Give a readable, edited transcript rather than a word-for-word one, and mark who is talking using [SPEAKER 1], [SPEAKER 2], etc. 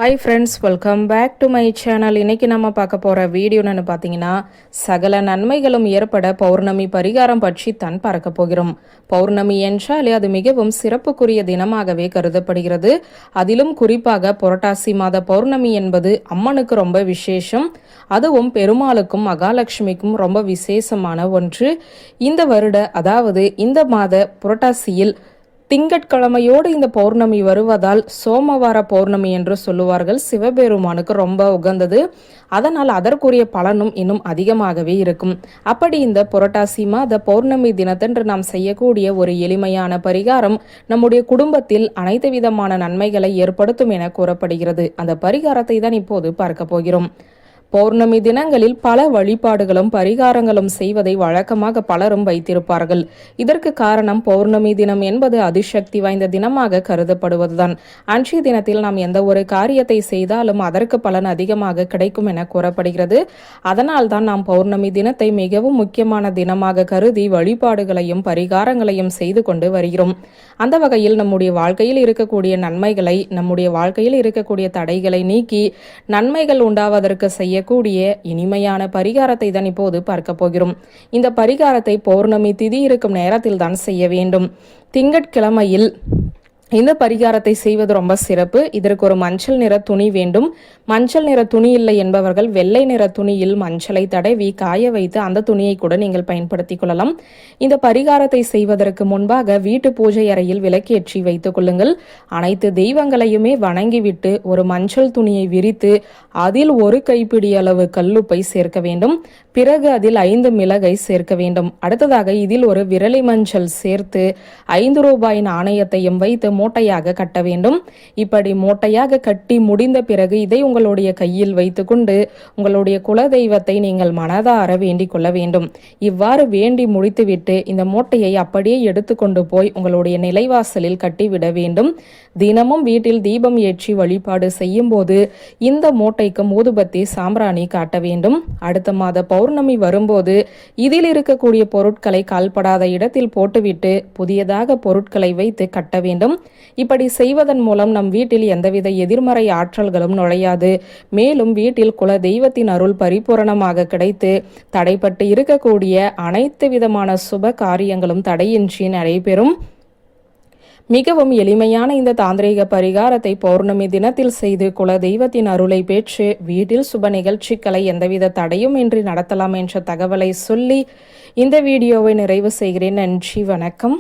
[SPEAKER 1] Hi friends, welcome back to my channel. இன்றைக்கி நம்ம பார்க்க போகிற வீடியோன்னு பார்த்தீங்கன்னா, சகல நன்மைகளும் ஏற்பட பௌர்ணமி பரிகாரம் பற்றி தான் பார்க்க போகிறோம். பௌர்ணமி என்றாலே அது மிகவும் சிறப்புக்குரிய தினமாகவே கருதப்படுகிறது. அதிலும் குறிப்பாக புரட்டாசி மாத பௌர்ணமி என்பது அம்மனுக்கு ரொம்ப விசேஷம். அதுவும் பெருமாளுக்கும் மகாலட்சுமிக்கும் ரொம்ப விசேஷமான ஒன்று. இந்த வருட அதாவது இந்த மாத புரட்டாசியில் திங்கட்கிழமையோடு இந்த பௌர்ணமி வருவதால் சோமவார பௌர்ணமி என்று சொல்லுவார்கள். சிவபெருமானுக்கு ரொம்ப உகந்தது. அதனால் அதற்குரிய பலனும் இன்னும் அதிகமாகவே இருக்கும். அப்படி இந்த புரட்டாசி மாத பௌர்ணமி தினத்தன்று நாம் செய்யக்கூடிய ஒரு எளிமையான பரிகாரம் நம்முடைய குடும்பத்தில் அனைத்து விதமான நன்மைகளை ஏற்படுத்தும் என கூறப்படுகிறது. அந்த பரிகாரத்தை தான் இப்போது பார்க்க போகிறோம். பௌர்ணமி தினங்களில் பல வழிபாடுகளும் பரிகாரங்களும் செய்வதை வழக்கமாக பலரும் வைத்திருப்பார்கள். இதற்கு காரணம் பௌர்ணமி தினம் என்பது அதிசக்தி வாய்ந்த தினமாக கருதப்படுவதுதான். அன்றைய தினத்தில் நாம் எந்த ஒரு காரியத்தை செய்தாலும் அதற்கு பலன் அதிகமாக கிடைக்கும் என கூறப்படுகிறது. அதனால் தான் நாம் பௌர்ணமி தினத்தை மிகவும் முக்கியமான தினமாக கருதி வழிபாடுகளையும் பரிகாரங்களையும் செய்து கொண்டு வருகிறோம். அந்த வகையில் நம்முடைய வாழ்க்கையில் இருக்கக்கூடிய நன்மைகளை, நம்முடைய வாழ்க்கையில் இருக்கக்கூடிய தடைகளை நீக்கி நன்மைகள் உண்டாவதற்கு செய்யக்கூடிய இனிமையான பரிகாரத்தை தான் இப்போது பார்க்க போகிறோம். இந்த பரிகாரத்தை பௌர்ணமி திதி இருக்கும் நேரத்தில் தான் செய்ய வேண்டும். திங்கட்கிழமையில் இந்த பரிகாரத்தை செய்வது ரொம்ப சிறப்பு. இதற்கு ஒரு மஞ்சள் நிற துணி வேண்டும். மஞ்சள் நிற துணி இல்லை என்பவர்கள் வெள்ளை நிற துணியில் மஞ்சளை தடவி காய வைத்து அந்த துணியை கூட நீங்கள் பயன்படுத்திக் கொள்ளலாம். இந்த பரிகாரத்தை செய்வதற்கு முன்பாக வீட்டு பூஜை அறையில் விளக்கேற்றி வைத்துக் கொள்ளுங்கள். அனைத்து தெய்வங்களையுமே வணங்கிவிட்டு ஒரு மஞ்சள் துணியை விரித்து அதில் ஒரு கைப்பிடி அளவு கல்லுப்பை சேர்க்க வேண்டும். பிறகு அதில் 5 மிளகை சேர்க்க வேண்டும். அடுத்ததாக இதில் ஒரு விரலி மஞ்சள் சேர்த்து 5 ரூபாய் நாணயத்தையும் வைத்து மூட்டையாக கட்ட வேண்டும். இப்படி மூட்டையாக கட்டி முடிந்த பிறகு இதை உங்களுடைய கையில் வைத்துக்கொண்டு உங்களுடைய குலதெய்வத்தை நீங்கள் மனதார வேண்டிக் கொள்ள வேண்டும். இவ்வாறு வேண்டி முடித்துவிட்டு இந்த மூட்டையை அப்படியே எடுத்துக்கொண்டு போய் உங்களுடைய நிலைவாசலில் கட்டிவிட வேண்டும். தினமும் வீட்டில் தீபம் ஏற்றி வழிபாடு செய்யும் போது இந்த மூட்டைக்கு ஊதுபத்தி சாம்பிராணி காட்ட வேண்டும். அடுத்த மாத பௌர்ணமி வரும்போது இதில் இருக்கக்கூடிய பொருட்களை கால்படாத இடத்தில் போட்டுவிட்டு புதியதாக பொருட்களை வைத்து கட்ட வேண்டும். இப்படி செய்வதன் மூலம் நம் வீட்டில் எந்தவித எதிர்மறை ஆற்றல்களும் நுழையாது. மேலும் வீட்டில் குல தெய்வத்தின் அருள் பரிபூரணமாக கிடைத்து தடைப்பட்டு இருக்கக்கூடிய அனைத்து விதமான சுப காரியங்களும் தடையின்றி நடைபெறும். மிகவும் எளிமையான இந்த தாந்திரிக பரிகாரத்தை பௌர்ணமி தினத்தில் செய்து குல தெய்வத்தின் அருளை பெற்று வீட்டில் சுப நிகழ்ச்சிகளை எந்தவித தடையும் இன்றி நடத்தலாம் என்ற தகவலை சொல்லி இந்த வீடியோவை நிறைவு செய்கிறேன். நன்றி, வணக்கம்.